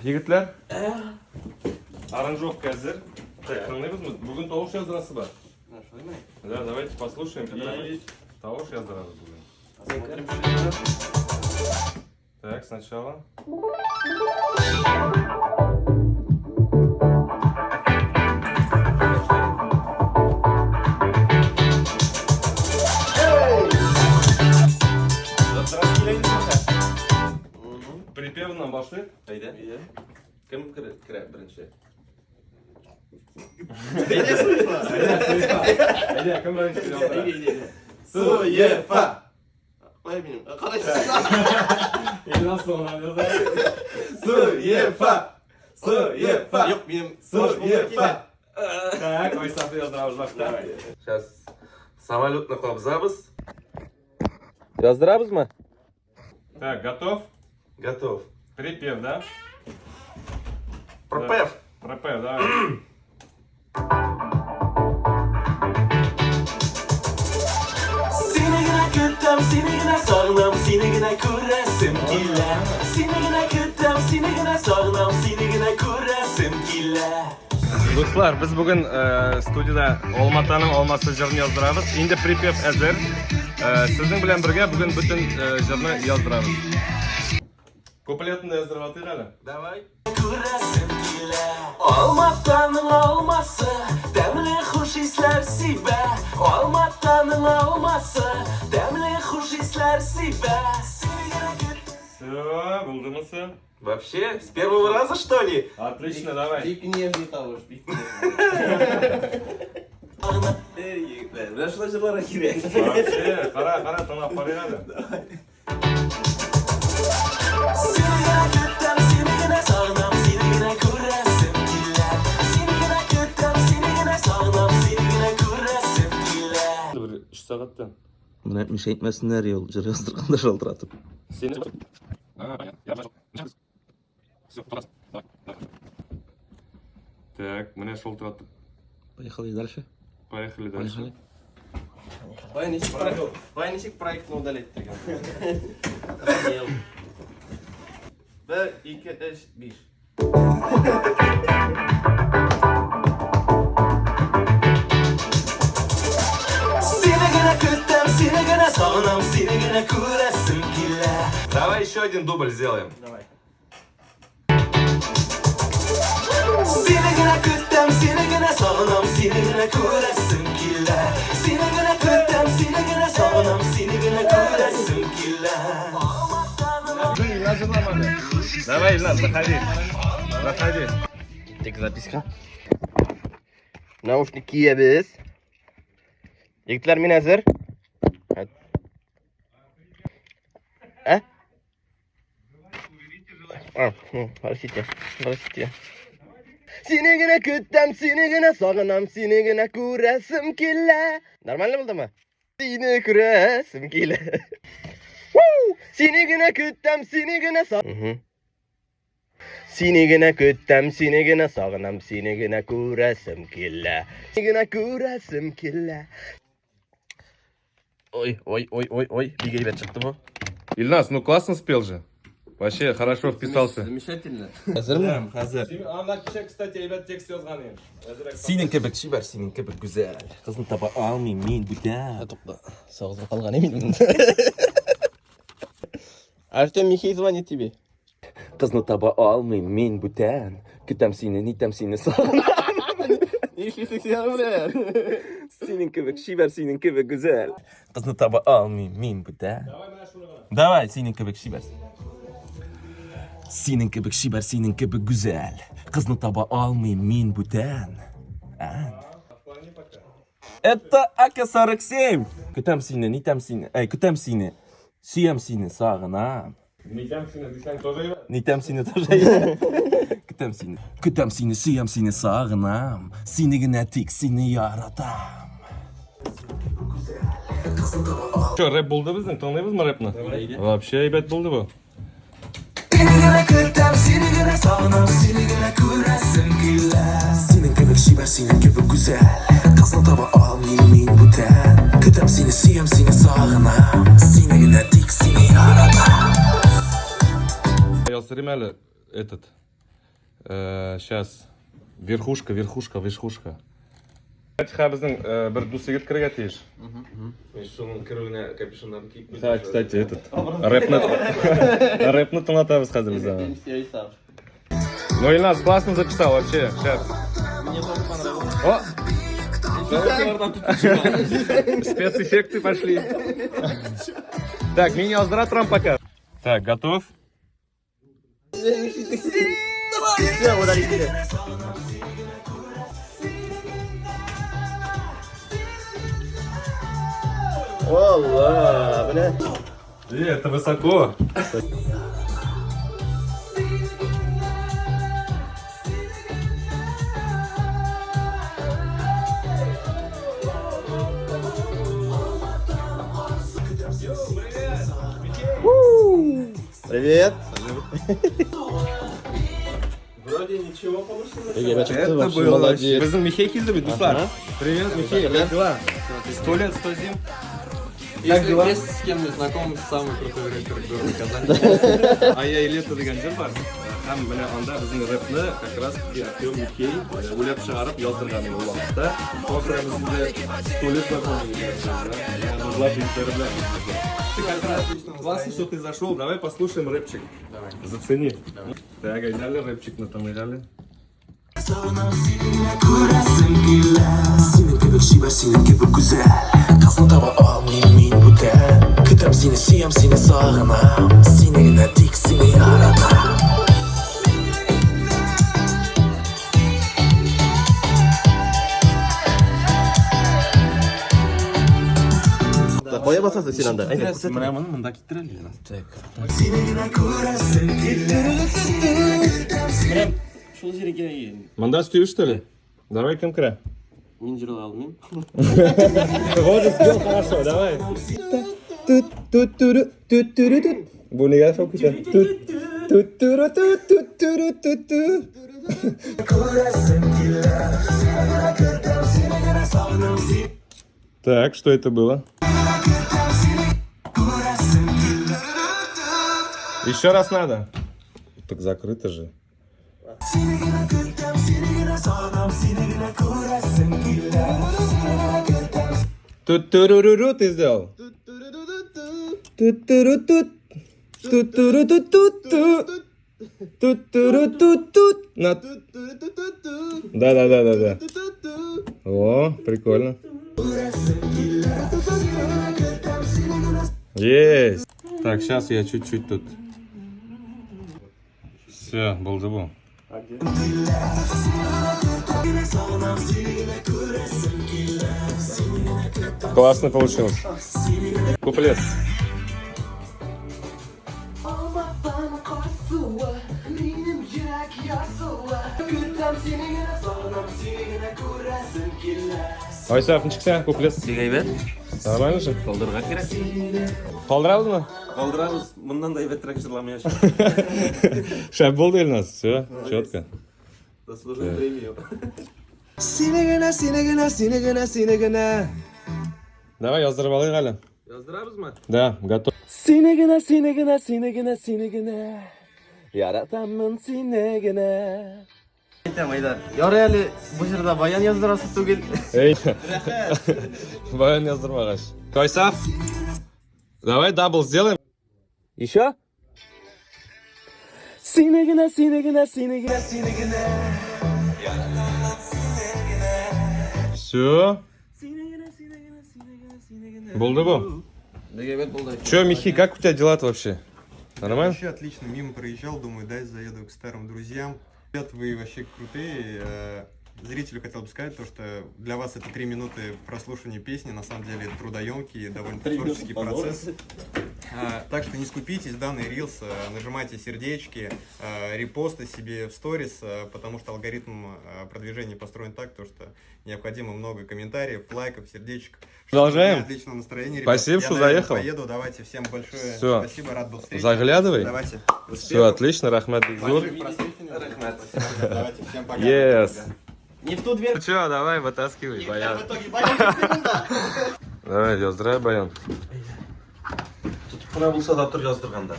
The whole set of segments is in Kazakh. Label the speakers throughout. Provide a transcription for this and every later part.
Speaker 1: Yigitler. Аранжировка hazır. Bugün Tovuş yazdırası var. Да, давайте послушаем. Tovuş yazdırarız bugün. Так, сначала. Припевно başlayıp.
Speaker 2: Haydi. Kim kire birinci?
Speaker 1: Haydi, kim birinci?
Speaker 2: Suyefa. Vay benim. Karıştırma.
Speaker 1: Nasıl oluyor?
Speaker 2: Suyefa. Suyefa. Yok benim. Suyefa.
Speaker 1: Так, ой, сафы yazdırarız başta.
Speaker 2: Сейчас самолетный qabzamiz. Yazdıramiz mı?
Speaker 1: Так, готов?
Speaker 2: Готов.
Speaker 1: Припев, да?
Speaker 2: Пропев.
Speaker 1: Пропев, да.
Speaker 3: Sinigine küttem, sinigine sağlam, sinigine kuresim gille. Sinigine küttem, sinigine sağlam, sinigine kuresim gille.
Speaker 1: Dostlar, biz bugün studiyada Olmatanın olması jırını yazdıramiz. Endi pripyev hazır. Sizin bilan birga bugün bütün jırını yazdıramiz. Kupletini yazdırib atayıq hali.
Speaker 2: Давай.
Speaker 3: Kuresim gille. Olmatanın olması, demli hoş hisler sibe. Olmatanın olması, demli hoş hisler sibe. Sinigine küttem.
Speaker 1: Все, buldunuz.
Speaker 2: Вообще, с первого раза, что ли?
Speaker 1: Отлично, давай.
Speaker 2: Нашла жерлара керек.
Speaker 1: Вообще, qara, tonab qarang hali.
Speaker 3: Sinigine küttem, sinigine sağlam, sinigine kuresim gille. Sinigine küttem, sinigine sağlam, sinigine kuresim gille.
Speaker 1: Bir 3 saatdan.
Speaker 2: Bunu etmiş etmesinler yol. Jır yazdırganda şaltıratып.
Speaker 1: Seni... Так, меня шолтыратып.
Speaker 2: Поехали дальше.
Speaker 1: Поехали дальше.
Speaker 4: Байничек проектini удалить degan. Bir, ikki, uch, besh.
Speaker 3: Sinigine küttem, sinigine sağlam, sinigine kuresim gille.
Speaker 2: Давай еще один дубль сделаем.
Speaker 4: Давай.
Speaker 3: Sinigine küttem, sinigine sağlam, sinigine kuresim gille. Sinigine küttem, sinigine sağlam, sinigine kuresim gille.
Speaker 1: Давай, Ильназ, заходи. Заходи.
Speaker 4: Tek zapiska. Naushnik kiyamiz. Yigitlar, men hazır. Простите. Sinigine küttem, sinigine sağınam, sinigine kuresim kille. Нормально bo'ldimi? Seni kuresim kille. Sinigine küttem, sinigine sağınam. Sinigine küttem, sinigine sağınam, sinigine kuresim kille. Sinigine kuresim kille. Ой, бегай, çıktı bu.
Speaker 1: Ильназ, ну классно спел же. Вообще хорошо вписался.
Speaker 4: Замечательно.
Speaker 2: Hazırım. Hazır.
Speaker 1: Anda kişi, kısa teybat tekst yazgan yani.
Speaker 2: Senin kebek şiber, senin kebek güzel. Kızını tapa almayayım, men bu da.
Speaker 4: Тоқта, сағызға қалған емеймін. Артем Михей звонит тебе.
Speaker 2: Kızını tapa almayayım, men bu da. Kütem seni, nitem seni sağına.
Speaker 4: Не ищи сексуального, бля.
Speaker 2: Senin kebek şiber, senin kebek güzel. Kızını tapa almayayım, men bu da. Давай, senin kebek şiber. Senin kebek şiber, senin kebek güzel. Kızını tapa almayayım, men bu da. Это АК-47. Kütem seni, nitem seni. Kütem seni. Siyem seni sağına.
Speaker 1: Нитям сені, десян тоже ебать.
Speaker 2: Nitem seni тоже. Kütem seni. Kütem seni, siyem seni sağınam. Seni genetik, seni yaratam.
Speaker 1: Что, рэп buldu біздің? Тыңдаймыз mı рэпні? Вообще ебет buldu bu.
Speaker 3: Sinigine küttem, sinigine sağlam, sinigine kuresim gille.
Speaker 5: Senin kebek şiber, senin kebek güzel. Kızını taba almayayım bu ten. Kütem seni, siyem seni sağına. Seni genetik, seni yaratam.
Speaker 1: Я все время этот. Сейчас. Верхушка. Фатиха біздің бір дус егет кірге тиіш.
Speaker 2: Шоның кіруіне капюшондарын киіп.
Speaker 1: Да, кстати, этот. Рэпны тыңлатабыз қазір біз. Ну, Ильнас классно записал вообще. Сейчас.
Speaker 2: Мне тоже понравилось.
Speaker 1: О! Спецэффекты пошли. Так, мини-оздратором пока. Так, готов?
Speaker 4: Валла, бля.
Speaker 1: Это высоко.
Speaker 4: Привет.
Speaker 2: Вроде ничего получилось.
Speaker 1: Это было вообще. Біздің Михей келді бе, дуслар? Привет, Михей, как дела? 100 лет, 100 зим.
Speaker 2: Если с кем не знаком, самый крутой рэпер города Казань.
Speaker 1: А я Илета деген жер бар. Һәм менә анда безнең рэпны как раз актер Михей уйлап чыгарып яздырган ул вакытта. После бездә 100 лет знакомы. Ты как раз классно, что ты зашел. Давай послушаем рэпчик.
Speaker 2: Давай.
Speaker 1: Зацени. Так, айдали рэпчик на там играли.
Speaker 5: Senin gibi şiver, senin gibi güzel. Kazını tava almayayım min bu ten. Kütem seni, siyem seni sağınam. Sinirine dik, seni yaradam.
Speaker 4: Қоя басасың сен анда.
Speaker 2: Мына мұны мында кеттірелі. Шол жерге ен.
Speaker 1: Манда стою, что ли? Давай конкретно.
Speaker 2: Мен жүріп алдым.
Speaker 1: Вот сделал хорошо, давай. Bu ne kadar çok güzel. Так, что это было? Еще раз надо. Так закрыто же. Тут-туру-ру-ру ты сделал. Тут-туру-тут. Тут-туру-тут-тут. Тут-туру-тут-тут. Да. О, прикольно. Есть. Так, сейчас я чуть-чуть тут. Все, болды bu. Классно получилось. Куплет. Ойсаф, не çıksa куплет.
Speaker 2: Сегайбет?
Speaker 1: Нормально же?
Speaker 2: Қолдырға керек.
Speaker 1: Қалдырабыз ма?
Speaker 2: Қолдырабыз. Мұндан да әйбетірек жырламай ашы.
Speaker 1: Шәп болды Эльнас. Все, четко.
Speaker 2: Заслужил премию.
Speaker 1: Синегіна. Давай, яздырып алайық әлі.
Speaker 2: Яздырабыз ма?
Speaker 1: Да, готов.
Speaker 4: Синегіна. Яратамын синегіна.
Speaker 2: Айтам, Айдар. Яры әлі бұл жерде баян яздырасы түгел.
Speaker 1: Эй, баян яздырмағаш. Ойсаф, давай дабл сделаем.
Speaker 4: Еще? Синегіна.
Speaker 1: Все. Болды bu. Че, Михи, как у тебя дела-то вообще? Нормально?
Speaker 6: Вообще отлично, мимо проезжал, думаю, дай заеду к старым друзьям. Ребят, вы вообще крутые. Зрителю хотел бы сказать, то, что для вас это 3 минуты прослушивания песни, на самом деле трудоемкий, довольно творческий процесс. Так что не скупитесь, данный рилс, нажимайте сердечки, репосты себе в сторис, потому что алгоритм продвижения построен так, то, что необходимо много комментариев, лайков, сердечек.
Speaker 1: Продолжаем?
Speaker 6: Отличного настроения, ребят.
Speaker 1: Спасибо, что
Speaker 6: наверное,
Speaker 1: заехал.
Speaker 6: Поеду, давайте, всем большое
Speaker 1: Всё.
Speaker 6: спасибо, рад был встретить.
Speaker 1: Заглядывай.
Speaker 6: Давайте.
Speaker 1: Все отлично, Рахмат Бигзур.
Speaker 6: Давайте, всем пока.
Speaker 1: Yes.
Speaker 2: Не в ту дверь.
Speaker 1: Ну что, давай, вытаскивай, Баян. Давай, яздырай, Баян.
Speaker 2: Құна болса да тұр яздырғанда.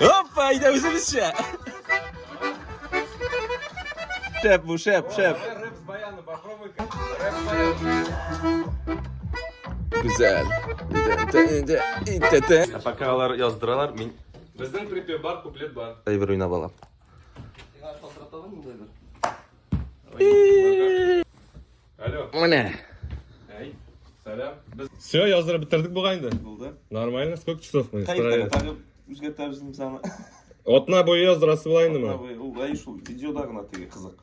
Speaker 1: Опа, иде өзімізше.
Speaker 2: Шеп, bu шеп.
Speaker 1: Рэп с баяна, попробуй. Рэп с баяна.
Speaker 2: Güzel.
Speaker 4: Пока алар яздыралар, мен
Speaker 1: Біздің припев бар, куплет бар.
Speaker 4: бер уйнап алам.
Speaker 1: Алло.
Speaker 2: Міне.
Speaker 1: Эй, салям. Все, яздырып бітірдік бұға енді. Нормально, сколько часов мы?
Speaker 7: Тағы өзгертәрбіз мысалы.
Speaker 1: Отна бойы яздырасы была енді ма?
Speaker 7: Ол әй шул видеода ғана теге қызық.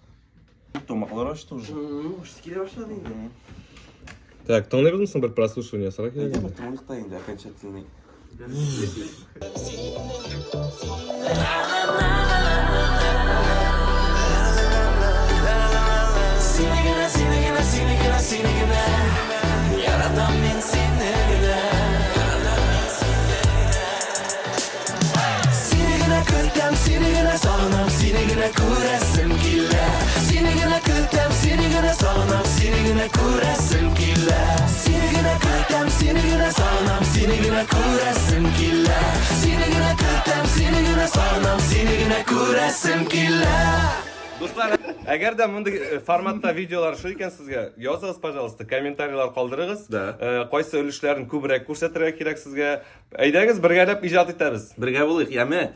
Speaker 7: Томақлар ашты уже.
Speaker 4: Уже келе башлады енді.
Speaker 1: Так, тыңдай білмісің бір прослушивание сұрақ
Speaker 7: Я
Speaker 1: еді?
Speaker 7: бәттім ұйықта енді окончательный.
Speaker 3: Yaradan men seni gine Seni gine kırdım, seni gine sağınam Seni gine kuresim kille Seni gine kırdım, seni gine sağınam Seni gine kuresim kille Seni gine kırdım, seni gine sağınam Seni gine kuresim kille Seni gine kırdım, seni gine sağınam Seni gine kuresim kille
Speaker 1: Достар, әгер дә мындай форматта видеолар шул икән сезгә, языгыз, пожалуйста, комментарийлар калдырыгыз. Кайсы өлешләрен күбрәк күрсәтергә кирәк сезгә. Әйдәгез, бергәләп иҗат итәбез.
Speaker 2: Бергә булыйк, яме.